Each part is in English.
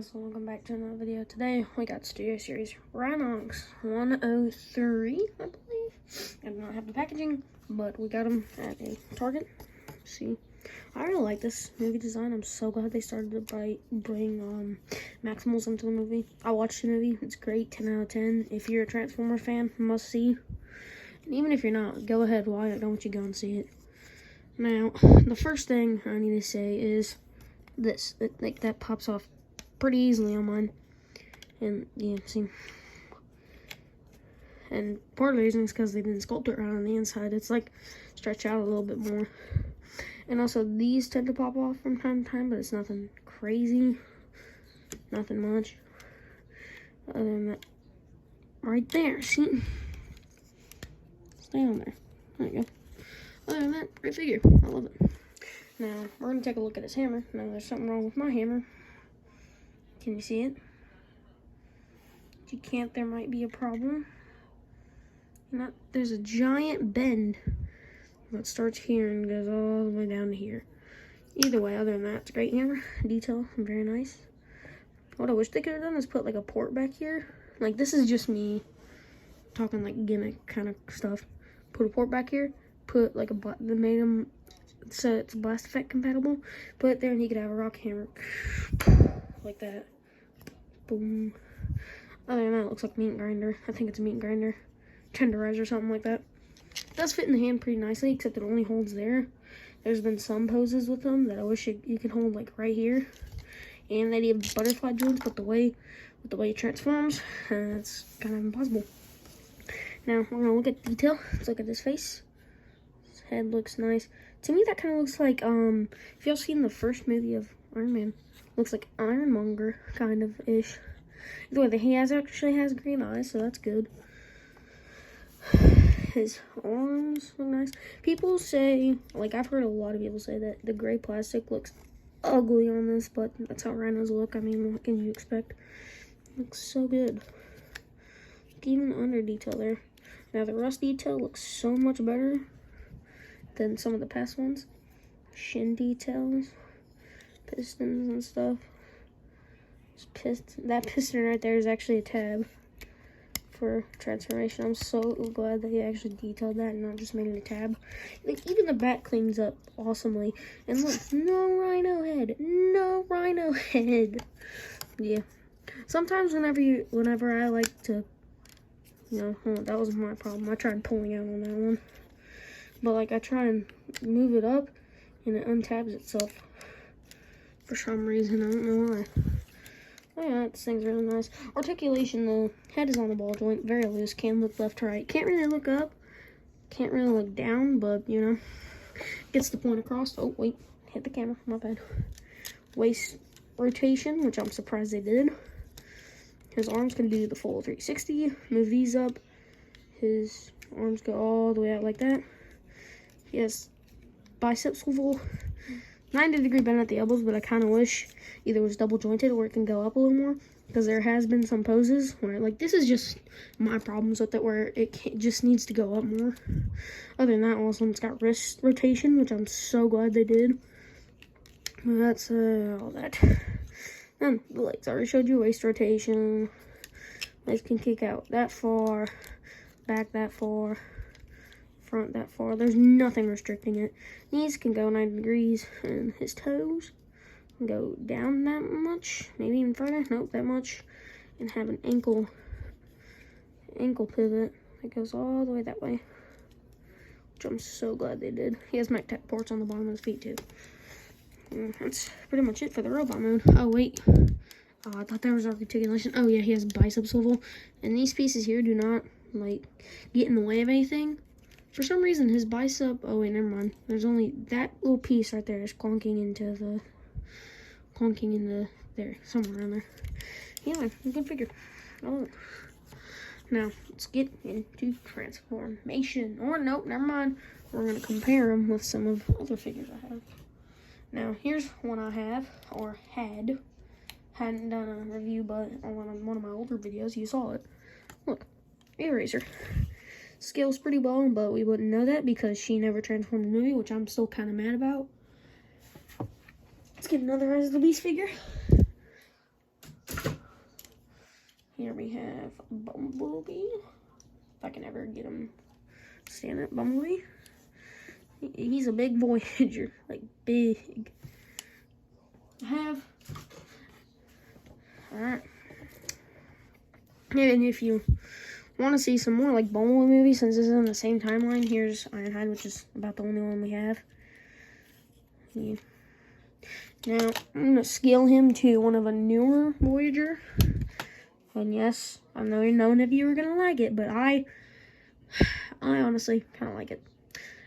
guys, welcome back to another video. Today we got Studio Series Rhinox 103, I believe. I do not have the packaging, but we got them at a Target. See, I really like this movie design. I'm so glad they started to bring Maximals into the movie. I watched the movie. It's great, 10 out of 10. If you're a Transformer fan, must see. And even if you're not, go ahead. Why don't you go and see it? Now, the first thing I need to say is this. That pops off pretty easily on mine. And, yeah, see. And part of the reason is because they didn't sculpt it right on the inside. It's like stretch out a little bit more. And also, these tend to pop off from time to time, but it's nothing crazy. Nothing much. Other than that, right there, see? Stay on there. There you go. Other than that, great figure. I love it. Now, we're going to take a look at his hammer. Now, there's something wrong with my hammer. Can you see it? If you can't, there might be a problem. There's a giant bend that starts here and goes all the way down to here. Either way, other than that, it's a great hammer. Detail, very nice. What I wish they could have done is put like a port back here. Like, this is just me talking like gimmick kind of stuff. Put a port back here. Put like they made them so it's blast effect compatible. Put it there and he could have a rock hammer like that. Boom. Other than that, it looks like meat grinder. I think it's a meat grinder, tenderizer, something like that. It does fit in the hand pretty nicely, except it only holds there. There's been some poses with them that I wish you could hold like right here, and they have butterfly joints. But with the way it transforms, it's kind of impossible. Now we're gonna look at detail. Let's look at his face. His head looks nice. To me, that kind of looks like if y'all seen the first movie of Iron Man, looks like Ironmonger kind of ish. Either way, he actually has green eyes, so that's good. His arms look nice. People say, like, I've heard a lot of people say that the gray plastic looks ugly on this, but that's how rhinos look. I mean, what can you expect? Looks so good. Even under detail there. Now, the rust detail looks so much better than some of the past ones. Shin details, pistons and stuff. That piston right there is actually a tab for transformation. I'm so glad that he actually detailed that and not just made it a tab. Like, even the back cleans up awesomely. And look, no rhino head. No rhino head. Yeah. Sometimes whenever I like to, that was my problem. I tried pulling out on that one. But like I try and move it up and it untabs itself for some reason. I don't know why. Oh yeah, this thing's really nice. Articulation, the head is on the ball joint, very loose. Can look left to right. Can't really look up. Can't really look down, but gets the point across. Oh wait, hit the camera. My bad. Waist rotation, which I'm surprised they did. His arms can do the full 360. Move these up. His arms go all the way out like that. He has bicep swivel. 90-degree bend at the elbows, but I kind of wish either it was double jointed or it can go up a little more, because there has been some poses where, like, this is just my problems with it, where just needs to go up more. Other than that, also, it's got wrist rotation, which I'm so glad they did. That's all that. And the legs, I already showed you waist rotation. Legs can kick out that far, back that far, front that far. There's nothing restricting it. Knees can go 90 degrees, and his toes can go down that much, maybe even further. Nope, that much, and have an ankle pivot that goes all the way that way, which I'm so glad they did. He has MacTech ports on the bottom of his feet too. And that's pretty much it for the robot mode. Oh wait, I thought there was articulation. Oh yeah, he has bicep swivel, and these pieces here do not like get in the way of anything. For some reason, his bicep, oh wait, never mind. There's only that little piece right there is clunking into there, somewhere around there. Yeah, good figure. I love it. Now, let's get into transformation. Or, nope, never mind. We're going to compare them with some of the other figures I have. Now, here's one I have, or had. Hadn't done a review, but on one of my older videos, you saw it. Look, Eraser. Scales pretty well, but we wouldn't know that because she never transformed in the movie, which I'm still kind of mad about. Let's get another Rise of the Beast figure. Here we have Bumblebee. If I can ever get him to stand up, Bumblebee. He's a big Voyager, like big. Alright. And if you want to see some more like Bumblebee movies, since this is in the same timeline, here's Ironhide, which is about the only one we have. Yeah. Now, I'm going to scale him to one of a newer Voyager. And yes, I know none of you are going to like it, but I honestly kind of like it.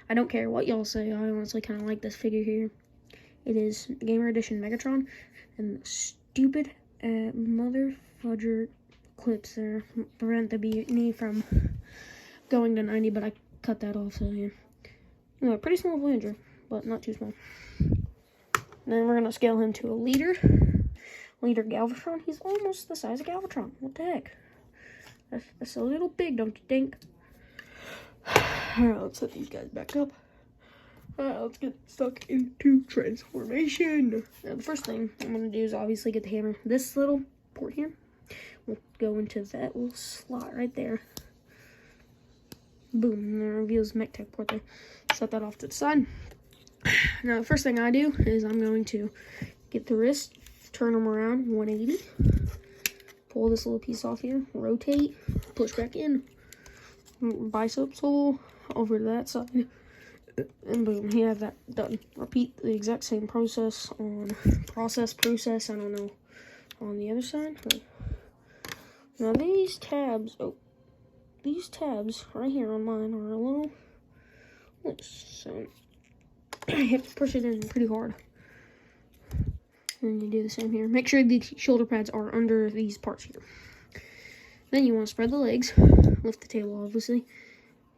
I don't care what y'all say, I honestly kind of like this figure here. It is Gamer Edition Megatron, and stupid mother fudger clips there prevent me from going to 90, but I cut that off, so yeah. Anyway, pretty small Voyager, but not too small. Then we're going to scale him to a leader Galvatron. He's almost the size of Galvatron. What the heck? That's a little big, don't you think? Alright, let's set these guys back up. Alright, let's get stuck into transformation. Now, the first thing I'm going to do is obviously get the hammer. This little port here will go into that little slot right there. Boom, and that reveals mech tech port there. Set that off to the side. Now, the first thing I do is I'm going to get the wrist, turn them around 180, pull this little piece off here, rotate, push back in, bicep sole over to that side, and boom, you have that done. Repeat the exact same process on process, I don't know, on the other side. Now these tabs right here on mine are a little loose, so you have to push it in pretty hard. And you do the same here. Make sure the shoulder pads are under these parts here. Then you want to spread the legs, lift the table obviously,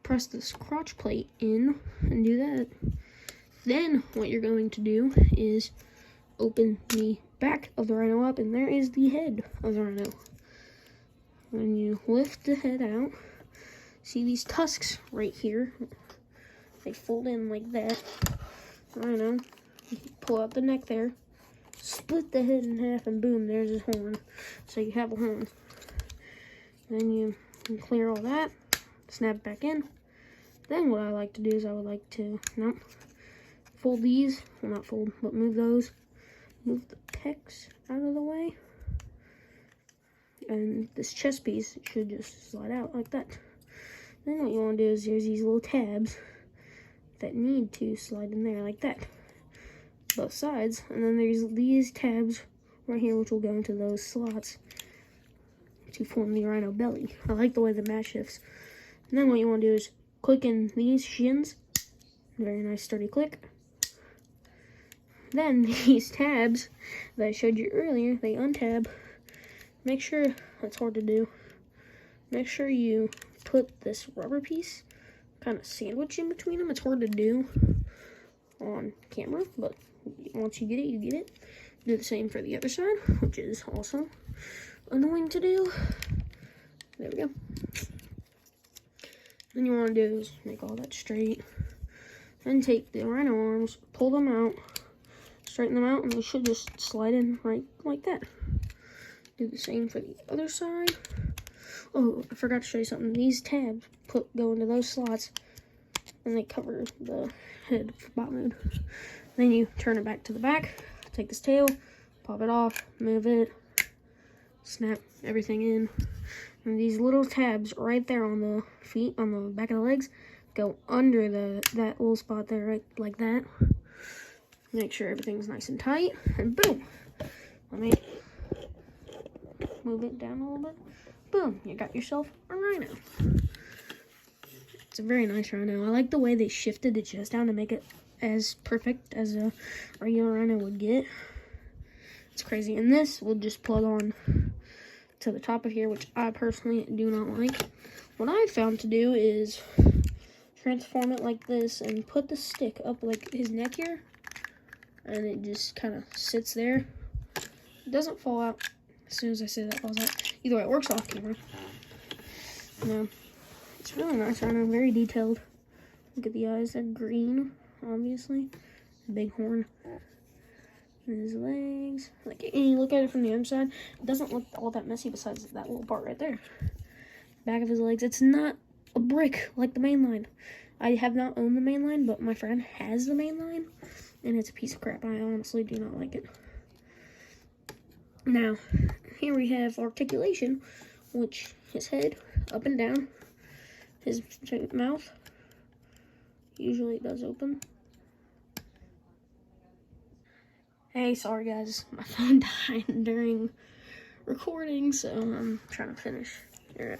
press this crotch plate in, and do that. Then what you're going to do is open the back of the rhino up, and there is the head of the rhino. When you lift the head out, see these tusks right here? They fold in like that. Rhino, pull out the neck there, split the head in half, and boom, there's his horn. So you have a horn. Then you can clear all that, snap back in. Then what I like to do is I would like to, fold these, well not fold, but move those. Move the pecs out of the way. And this chest piece should just slide out like that. Then what you want to do is there's these little tabs that need to slide in there like that. Both sides. And then there's these tabs right here which will go into those slots to form the rhino belly. I like the way the mat shifts. And then what you want to do is click in these shins. Very nice sturdy click. Then these tabs that I showed you earlier, they untab. Make sure, that's hard to do, make sure you put this rubber piece kind of sandwich in between them. It's hard to do on camera, but once you get it, you get it. Do the same for the other side, which is also annoying to do. There we go. Then you want to do is make all that straight. Then take the rhino arms, pull them out, straighten them out, and they should just slide in right like that. Do the same for the other side. Oh, I forgot to show you something. These tabs go into those slots, and they cover the head for bot mode. Then you turn it back to the back, take this tail, pop it off, move it, snap everything in. And these little tabs right there on the feet, on the back of the legs, go under that little spot there, right like that. Make sure everything's nice and tight, and boom. Let me move it down a little bit. Boom, you got yourself a rhino. It's a very nice rhino. I like the way they shifted the chest down to make it as perfect as a regular rhino would get. It's crazy. And this will just plug on to the top of here, which I personally do not like. What I found to do is transform it like this and put the stick up like his neck here, and it just kind of sits there. It doesn't fall out. As soon as I say that, falls out. Either way, it works off camera. No, it's really nice rhino, very detailed. Look at the eyes, they're green, obviously. Big horn. And his legs. Like, and you look at it from the inside, it doesn't look all that messy besides that little part right there. Back of his legs. It's not a brick like the main line. I have not owned the main line, but my friend has the main line, and it's a piece of crap. I honestly do not like it. Now, here we have articulation, which his head up and down, his mouth usually does open. Hey, sorry guys, my phone died during recording, so I'm trying to finish. Alright.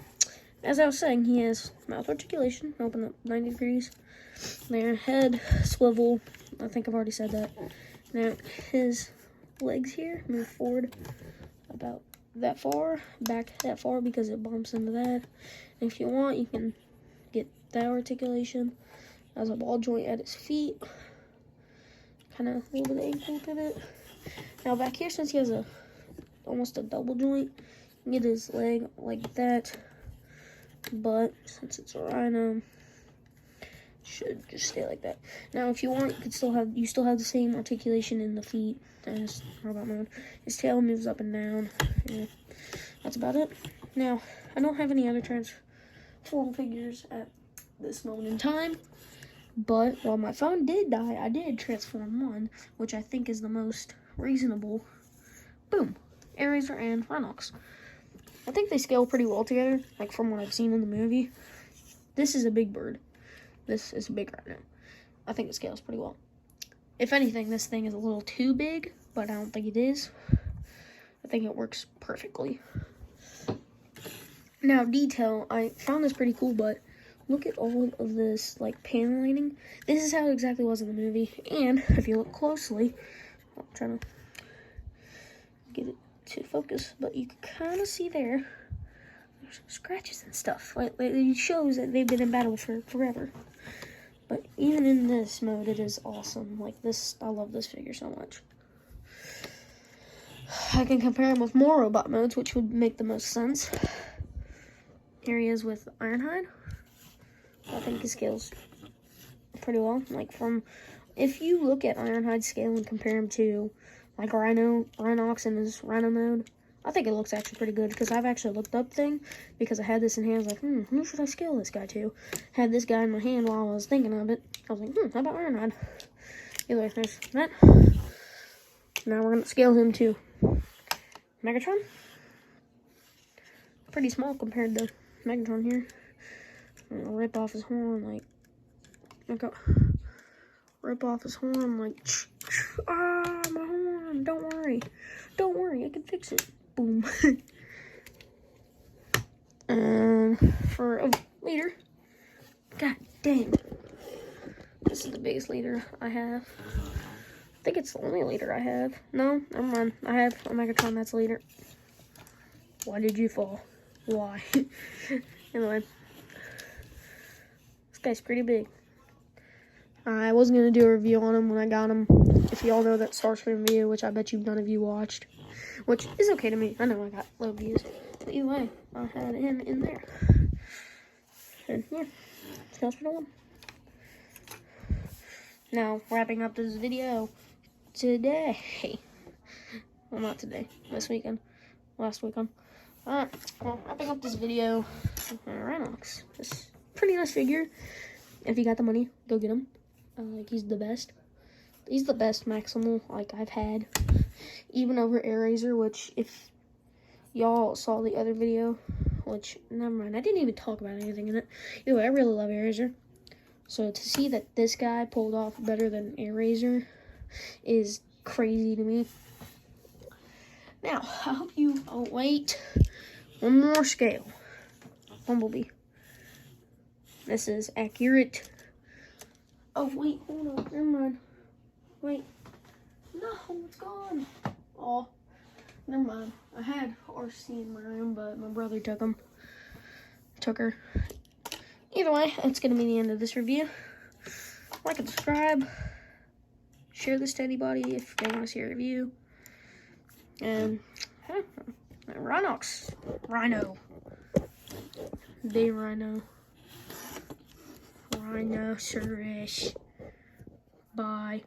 As I was saying, he has mouth articulation, open up 90 degrees. There, head swivel. I think I've already said that. Now, his legs here move forward about that far, back that far because it bumps into that. And if you want, you can get that articulation. Has a ball joint at his feet. Kind of a little bit of ankle pivot. Now, back here, since he has almost a double joint, you can get his leg like that. But since it's a rhino, should just stay like that. Now, if you want, you still have the same articulation in the feet as robot mode. His tail moves up and down. Yeah, that's about it. Now, I don't have any other transform figures at this moment in time, but while my phone did die, I did transform one, which I think is the most reasonable. Boom, Eraser and Rhinox. I think they scale pretty well together, like from what I've seen in the movie. This is a big bird. This is a big rhino. I think it scales pretty well. If anything, this thing is a little too big, but I don't think it is. I think it works perfectly. Now, detail. I found this pretty cool, but look at all of this, like, paneling. This is how it exactly was in the movie. And if you look closely, I'm trying to get it to focus, but you can kind of see there's some scratches and stuff. Like, it shows that they've been in battle for forever. But even in this mode, it is awesome. Like this, I love this figure so much. I can compare him with more robot modes, which would make the most sense. Here he is with Ironhide. I think he scales pretty well. Like if you look at Ironhide's scale and compare him to like Rhinox in his Rhino mode, I think it looks actually pretty good because I've actually looked up thing because I had this in hand. I was like, who should I scale this guy to? Had this guy in my hand while I was thinking of it. I was like, how about Ironhide? Either way, there's that. Now we're gonna scale him to Megatron. Pretty small compared to Megatron here. I'm gonna rip off his horn like, look up. Rip off his horn like, ah, my horn, don't worry, I can fix it, boom. And for a leader, god dang, this is the biggest leader I have. I think it's the only leader I have. No, never mind, I have a Megatron that's a leader. Why did you fall? Why? Anyway, this guy's pretty big. I wasn't going to do a review on him when I got him. If y'all know that Starscream review, which I bet you none of you watched. Which is okay to me. I know I got low views. But either way, I had him in there. And yeah, scales for the one. Now, wrapping up this video today. Well, not today. This weekend. Last weekend. Alright, well, wrapping up this video. Rhinox. This pretty nice figure. If you got the money, go get him. Like, he's the best. He's the best Maximal, like, I've had. Even over Eraser, which, if y'all saw the other video, which, never mind, I didn't even talk about anything in it. Anyway, I really love Eraser. So, to see that this guy pulled off better than Eraser is crazy to me. Now, I hope you, oh, wait, one more scale. Bumblebee. This is accurate. Oh, wait, hold on, never mind. Wait, no, it's gone. Oh, never mind. I had RC in my room, but my brother took her. Either way, that's going to be the end of this review. Like and subscribe. Share this to anybody if they want to see a review. And, Rhinox. Rhino. Big Rhino. Rhinoceros. Bye.